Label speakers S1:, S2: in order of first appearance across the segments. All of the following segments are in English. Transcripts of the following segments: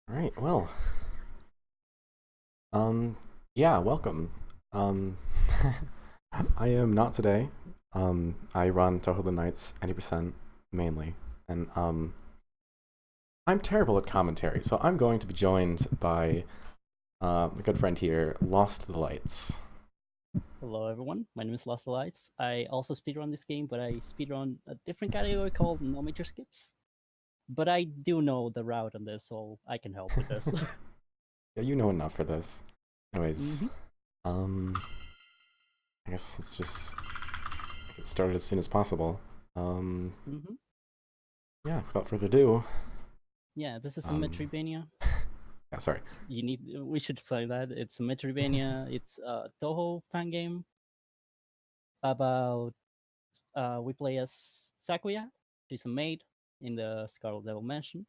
S1: All right, well, um, yeah, welcome. Um, I am not today. I run Touhou the Nights 90% mainly, and I'm terrible at commentary, so I'm going to be joined by my good friend here, Lost the Lights.
S2: Hello everyone, my name is Lost the Lights. I also speedrun this game, but I speedrun a different category called No Major Skips. But I do know the route on this, so I can help with this.
S1: Yeah, you know enough for this. Anyways,
S2: hmm
S1: um, I guess let's just get started as soon as possible. Um,
S2: hmm
S1: yeah, without further ado,
S2: Yeah, this is a
S1: um,
S2: Metroidvania.
S1: yeah, sorry.
S2: We should play that. It's a Metroidvania. It's a Touhou fan game about we play as Sakuya. She's a maid in the Scarlet Devil Mansion,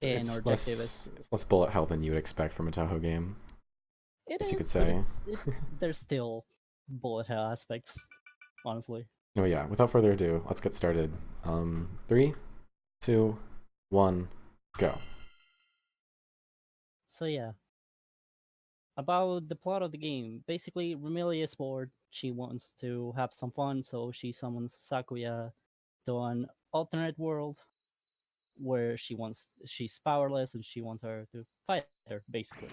S2: and our objective is
S1: It's less bullet hell than you would expect from a Touhou game,
S2: it
S1: as you could
S2: is, but
S1: say.
S2: there's still bullet hell aspects, honestly.
S1: No, yeah. Without further ado, let's get started. Three, two, one, go.
S2: So yeah, about the plot of the game. Basically, Remilia is bored. She wants to have some fun, so she summons Sakuya to an alternate world where she's powerless and she wants her to fight her, basically.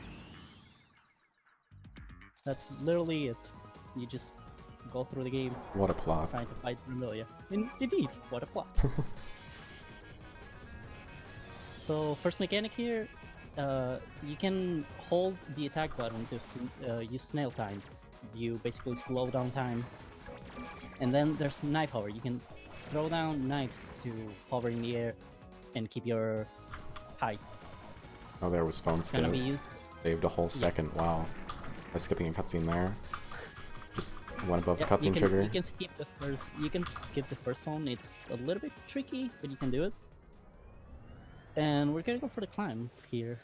S2: That's literally it. You just go through the game
S1: What a plot.
S2: trying to fight Remilia. Indeed, what a plot. So first mechanic here, you can hold the attack button to use snail time. You basically slow down time. And then there's knife hover. You can throw down knives to hover in the air and keep your height.
S1: Oh, there was phone
S2: It's gonna
S1: skip.
S2: be used.
S1: Saved a whole
S2: Yeah,
S1: second. Wow. By skipping a cutscene there. Just went above the
S2: yeah.
S1: cutscene trigger.
S2: You can skip the first. You can skip the first phone. It's a little bit tricky, but you can do it. And we're gonna go for the climb here.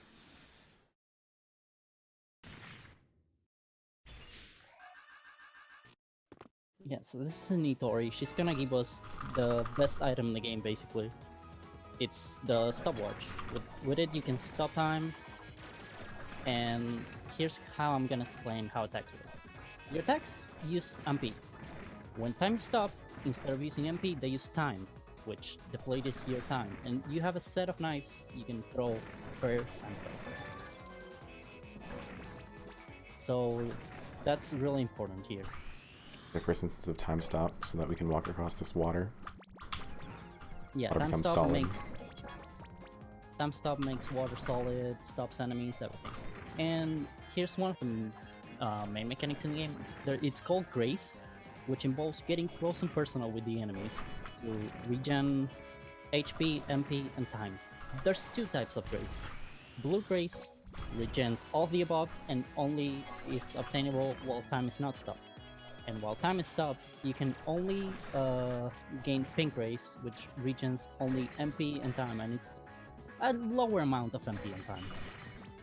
S2: Yeah, so this is a Nitori. She's gonna give us the best item in the game, basically. It's the stopwatch. With it, you can stop time, and here's how I'm gonna explain how attacks work. Your attacks use MP. When time stop, instead of using MP, they use time, which depletes your time, and you have a set of knives you can throw per time stop. So that's really important here.
S1: The first instance of time stop so that we can walk across this water.
S2: Yeah,
S1: Water becomes solid.
S2: time stop makes water solid, stops enemies, everything. And here's one of the main mechanics in the game. It's called Grace, which involves getting close and personal with the enemies to regen HP, MP, and time. There's two types of Grace. Blue Grace regens all of the above and only is obtainable while time is not stopped. And while time is stopped, you can only gain Pink Grace, which regens only MP and time, and it's a lower amount of MP and time.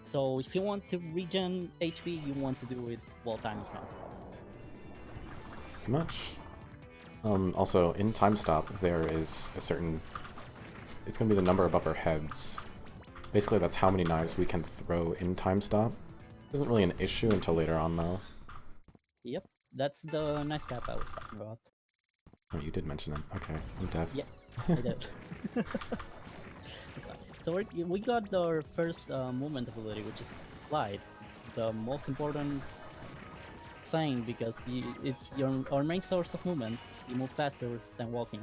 S2: So if you want to regen HP, you want to do it while time is not stopped.
S1: Pretty much. Also, in time stop, there is a certain... It's going to be the number above our heads. Basically, that's how many knives we can throw in time stop. Isn't really an issue until later on, though.
S2: Yep, that's the knife cap I was talking about.
S1: Oh, you did mention it. Okay, I'm deaf.
S2: Yep, I did. That's fine. So we got our first movement ability, which is slide. It's the most important thing because it's our main source of movement. You move faster than walking.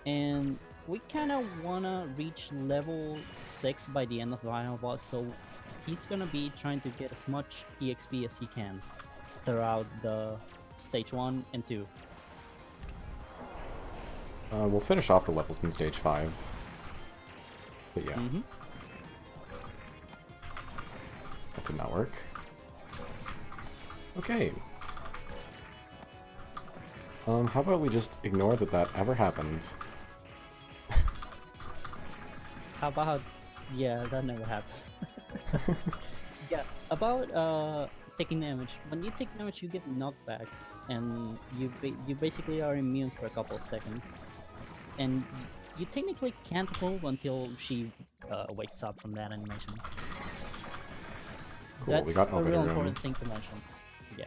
S2: And we kind of want to reach level 6 by the end of the final boss, so he's going to be trying to get as much EXP as he can throughout the stage 1 and 2.
S1: We'll finish off the levels in stage 5. But yeah, that did not work. Okay. How about we just ignore that that ever happened?
S2: How about... Yeah, that never happened. Yeah, about taking damage. When you take damage, you get knocked back, and you basically are immune for a couple of seconds. And you technically can't move until she wakes up from that animation.
S1: Cool,
S2: That's
S1: we got
S2: a
S1: elevator
S2: real
S1: room.
S2: important thing to mention. Yeah,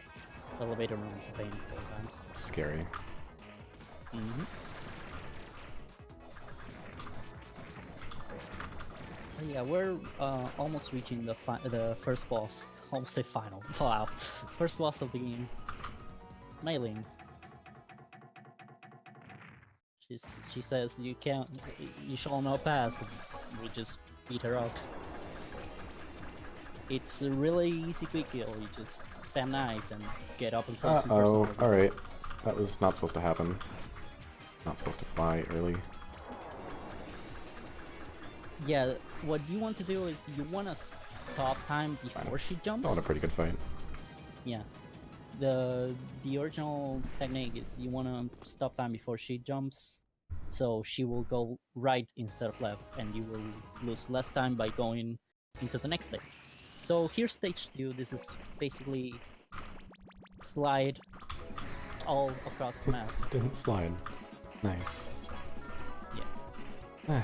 S2: elevator room is a pain sometimes.
S1: It's scary.
S2: Mm-hmm. So yeah, we're almost reaching the first boss. Almost say final. Wow, first boss of the game. It's Mei Ling. She says you can't, you shall not pass. We just beat her up. It's a really easy quick kill. You just spam nice and get up and close.
S1: Uh-oh, alright. That was not supposed to happen. Not supposed to fly early.
S2: Yeah, what you want to do is you want to stop time before she jumps.
S1: That was a pretty good fight.
S2: Yeah. The original technique is you want to stop time before she jumps, so she will go right instead of left, and you will lose less time by going into the next stage. So here's stage 2. This is basically slide all across the map.
S1: Didn't slide. Nice.
S2: Yeah.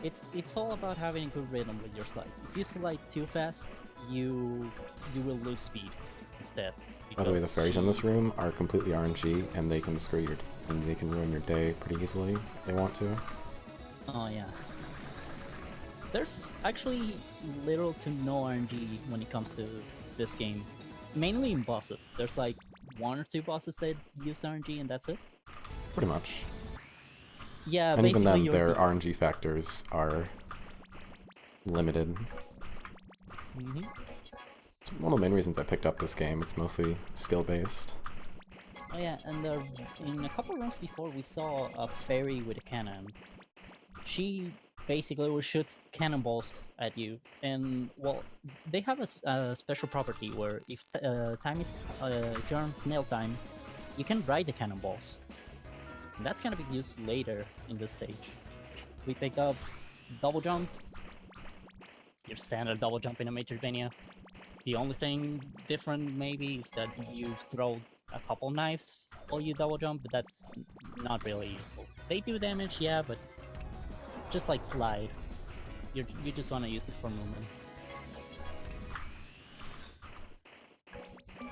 S2: It's all about having a good rhythm with your slides. If you slide too fast, you will lose speed instead.
S1: By the way, the fairies in this room are completely RNG, and they can screw your and they can ruin your day pretty easily if they want to.
S2: Oh yeah. There's actually little to no RNG when it comes to this game. Mainly in bosses. There's like 1 or 2 bosses that use RNG and that's it.
S1: Pretty much.
S2: Yeah,
S1: And even
S2: basically
S1: then, their RNG factors are limited.
S2: Mm-hmm.
S1: It's one of the main reasons I picked up this game. It's mostly skill-based.
S2: Oh yeah, and in a couple runs before we saw a fairy with a cannon. She basically will shoot cannonballs at you, and well, they have a special property where if time is if you're on snail time, you can ride the cannonballs. And that's gonna be used later in this stage. We pick up double jump, your standard double jump in a Metroidvania. The only thing different maybe is that you throw a couple knives while you double jump, but that's not really useful. They do damage, yeah, but just like slide, you just want to use it for movement.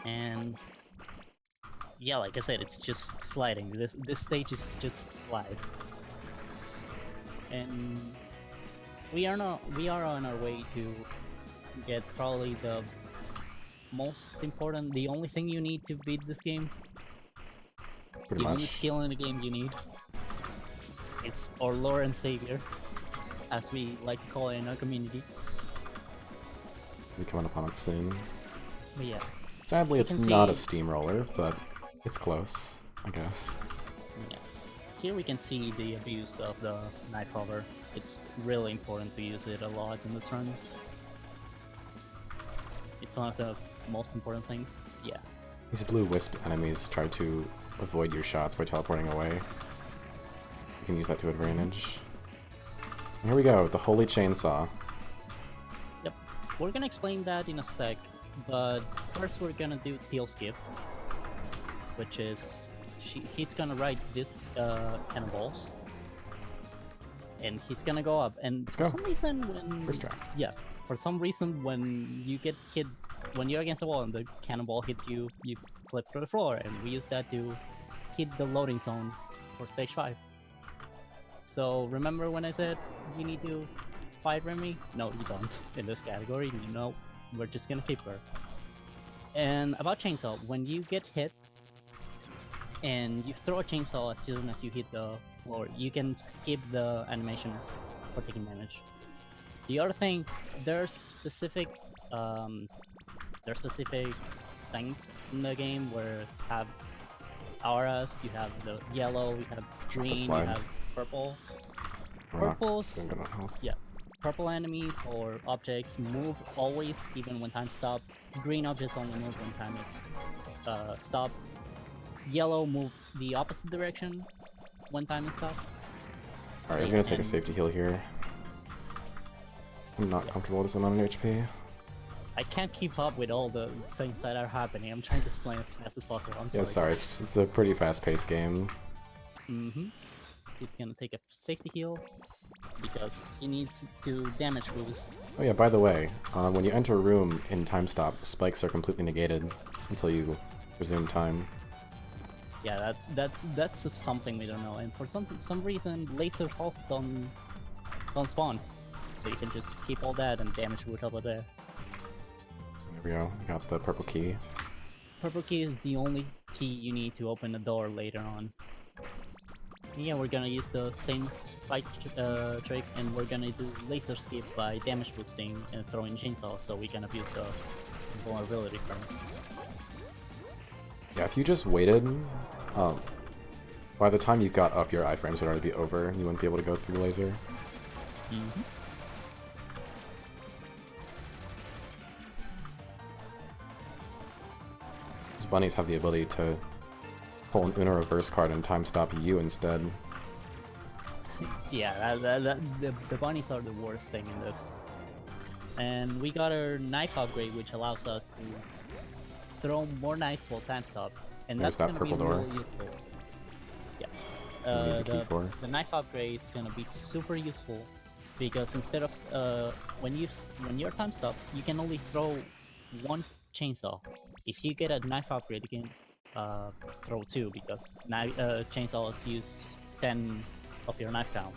S2: And yeah, like I said, it's just sliding. This stage is just slide, and we are on our way to get probably the most important, the only thing you need to beat this game.
S1: Pretty
S2: the
S1: much.
S2: only skill in the game you need. It's our Lord and Savior, as we like to call it in our community.
S1: We'll be coming upon it soon.
S2: But yeah.
S1: Sadly, it's not a steamroller, but it's close, I guess.
S2: Yeah. Here we can see the abuse of the knife hover. It's really important to use it a lot in this run. It's one of the most important things. Yeah.
S1: These blue wisp enemies try to avoid your shots by teleporting away. You can use that to advantage. And here we go, the Holy Chainsaw.
S2: Yep. We're gonna explain that in a sec, but first we're gonna do Teal's gift, which is he's gonna ride this cannonballs, and he's gonna go up. And for some reason, when
S1: first try.
S2: Yeah, for some reason when you get hit, when you're against the wall and the cannonball hits you, you flip through the floor, and we use that to hit the loading zone for stage 5. So remember when I said you need to fight Remy? No, you don't. In this category, no, we're just gonna keep her. And about chainsaw, when you get hit and you throw a chainsaw as soon as you hit the floor, you can skip the animation for taking damage. The other thing, there's specific things in the game where have auras, you have the yellow, you have green, you have purple. Purples, yeah, purple enemies or objects move always, even when time stops. Green objects only move when time is stopped. Yellow move the opposite direction when time is stopped.
S1: Alright, I'm gonna take a safety heal here. I'm not comfortable with this amount of HP.
S2: I can't keep up with all the things that are happening. I'm trying to explain as fast as possible. I'm sorry.
S1: Yeah, sorry, it's a pretty fast-paced game.
S2: Mm-hmm. he's gonna take a safety heal because he needs to damage boost.
S1: Oh yeah, by the way, when you enter a room in time stop, spikes are completely negated until you resume time.
S2: Yeah, that's just something we don't know. And for some reason, lasers also don't spawn, so you can just keep all that and damage boost over there.
S1: There we go. We got the purple key.
S2: Purple key is the only key you need to open the door later on. Yeah, we're gonna use the same spike trick, and we're gonna do laser skip by damage boosting and throwing chainsaw, so we can abuse the vulnerability frames.
S1: Yeah, if you just waited, by the time you got up, your iframes would already be over, and you wouldn't be able to go through the laser.
S2: Mm-hmm.
S1: These bunnies have the ability to pull an Uno reverse card and time stop you instead.
S2: Yeah, the bunnies are the worst thing in this. And we got our knife upgrade, which allows us to throw more knives while time stop, and
S1: There's
S2: that's
S1: that
S2: gonna be
S1: purple door.
S2: really useful. Yeah,
S1: We need the key for.
S2: the knife upgrade is gonna be super useful because instead of when you're time stop, you can only throw one chainsaw. If you get a knife upgrade, you can throw two because chainsaws use 10 of your knife count.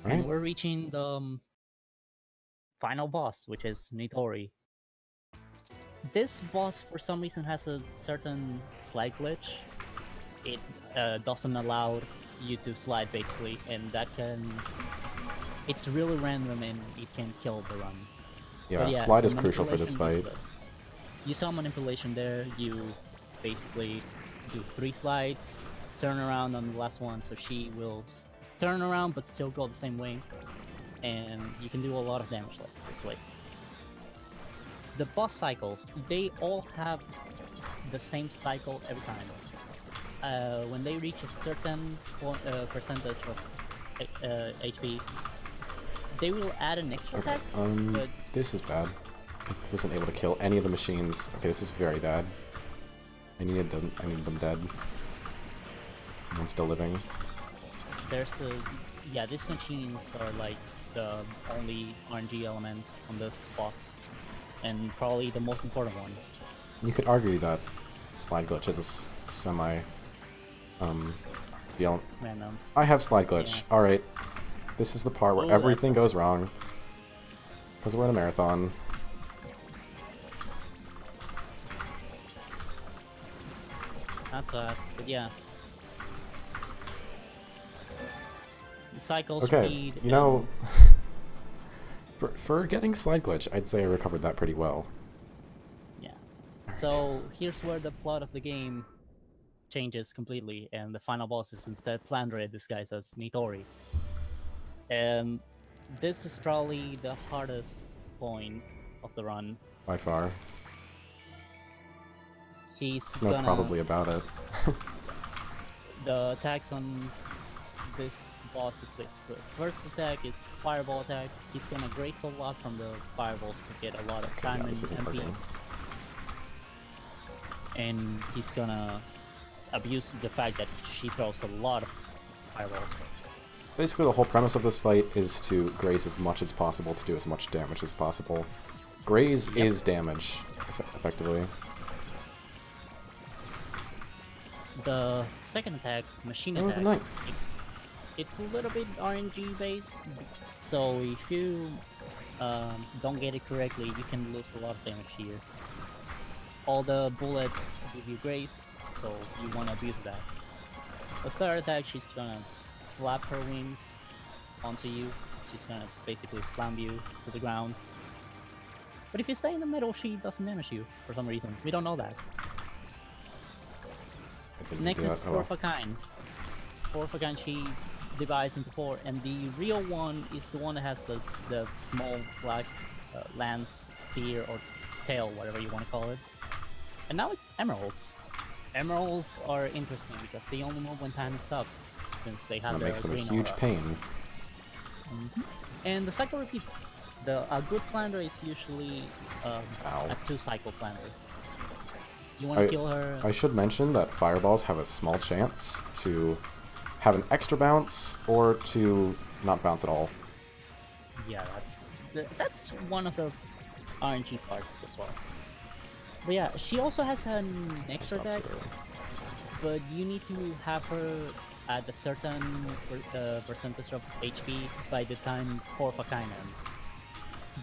S1: Right.
S2: And we're reaching the final boss, which is Nitori. This boss, for some reason, has a certain slide glitch. It doesn't allow you to slide, basically, and that can... It's really random and it can kill the run.
S1: Yeah,
S2: But
S1: slide
S2: the
S1: is crucial for this fight.
S2: manipulation you saw manipulation there. You basically do 3 slides, turn around on the last one, so she will turn around but still go the same way, and you can do a lot of damage like this way. The boss cycles, they all have the same cycle every time. When they reach a certain percentage of HP, they will add an extra
S1: Okay,
S2: attack, but
S1: this is bad. I wasn't able to kill any of the machines. Okay, this is very bad. I needed them dead. One's still living.
S2: there's a... Yeah, these machines are like the only RNG element on this boss, and probably the most important one.
S1: You could argue that slide glitch is semi...
S2: Random.
S1: I have slide glitch.
S2: Yeah.
S1: Alright. This is the part where
S2: Ooh,
S1: everything goes wrong. Because we're in a marathon.
S2: That's but yeah. The cycle
S1: Okay,
S2: speed.
S1: you know... for getting slide glitch, I'd say I recovered that pretty well.
S2: Yeah. So here's where the plot of the game changes completely, and the final boss is instead Flandre disguised as Nitori. And this is probably the hardest point of the run.
S1: By far.
S2: He's
S1: There's no
S2: gonna...
S1: probably about it.
S2: The attacks on this boss is basically... First attack is fireball attack. He's gonna grace a lot from the fireballs to get a lot of
S1: Okay,
S2: time
S1: yeah, this
S2: and
S1: isn't
S2: MP.
S1: working.
S2: And he's gonna abuse the fact that she throws a lot of fireballs.
S1: Basically, the whole premise of this fight is to graze as much as possible to do as much damage as possible. Graze is damage, effectively.
S2: The second attack, machine
S1: Oh, the
S2: attack,
S1: knife.
S2: it's a little bit RNG based, so if you don't get it correctly, you can lose a lot of damage here. All the bullets give you grace, so you want to abuse that. The third attack, she's gonna flap her wings onto you. She's gonna basically slam you to the ground. But if you stay in the middle, she doesn't damage you for some reason. We don't know that. Next is Four of a Kind. Four of a Kind, she divides into 4, and the real one is the one that has the small black lance, spear, or tail, whatever you want to call it. And now it's Emeralds. Emeralds are interesting because they only move when time is stopped, since they have
S1: That
S2: the
S1: makes them a
S2: green
S1: huge
S2: aura.
S1: pain.
S2: And the cycle repeats. A good Flander is usually
S1: Ow.
S2: a 2-cycle Flander. You want to kill her?
S1: I should mention that fireballs have a small chance to have an extra bounce or to not bounce at all.
S2: Yeah, that's one of the RNG parts as well. But yeah, she also has an extra deck, but you need to have her at a certain percentage of HP by the time 4 of a kind ends.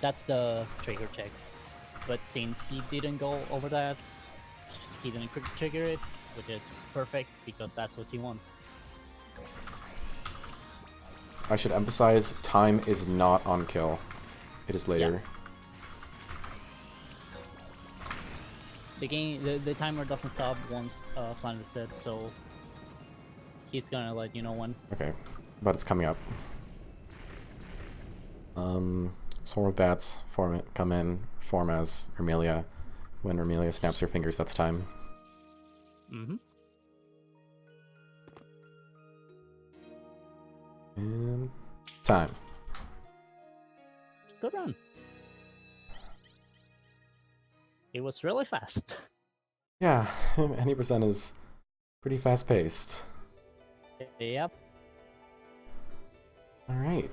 S2: That's the trigger check. But since he didn't go over that, he didn't trigger it, which is perfect because that's what he wants.
S1: I should emphasize, time is not on kill. It is later.
S2: Yeah. The timer doesn't stop once Flanders dead, so he's gonna let you know when.
S1: Okay, but it's coming up. Sword Bats come in, form as Ermelia. When Ermelia snaps her fingers, that's time.
S2: Mm-hmm.
S1: And time.
S2: Good run. It was really fast.
S1: Yeah, 90% is pretty fast paced.
S2: Yep.
S1: Alright.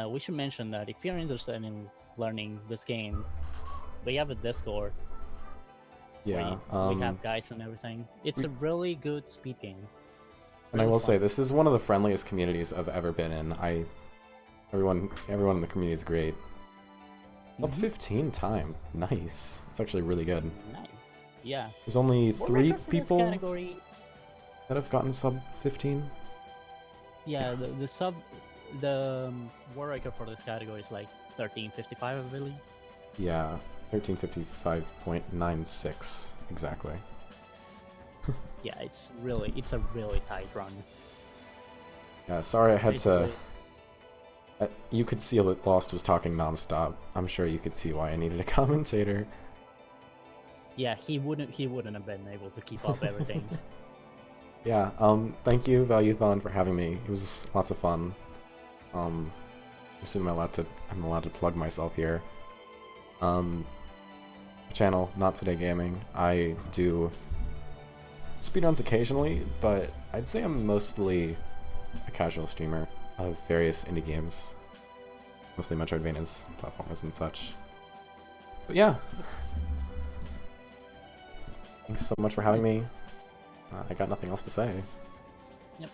S2: We should mention that if you're interested in learning this game, we have a Discord.
S1: Yeah.
S2: We have guides and everything. It's a really good speed game.
S1: And I will say, this is one of the friendliest communities I've ever been in. Everyone in the community is great. Up 15 time. Nice. It's actually really good.
S2: Nice. Yeah.
S1: There's only 3 people
S2: category...
S1: that have gotten sub 15.
S2: Yeah, the war record for this category is like 1355, I believe.
S1: Yeah, 1355.96 exactly.
S2: Yeah, it's a really tight run.
S1: Yeah, sorry I had to. You could see that Lost was talking nonstop. I'm sure you could see why I needed a commentator.
S2: Yeah, he wouldn't have been able to keep up everything.
S1: Yeah, thank you, Valuethon, for having me. It was lots of fun. I'm allowed to plug myself here. Channel, Not2DeyGaming. I do speedruns occasionally, but I'd say I'm mostly a casual streamer of various indie games. Mostly Metroidvanias, platformers, and such. But yeah. Thanks so much for having me. I got nothing else to say.
S2: Yep.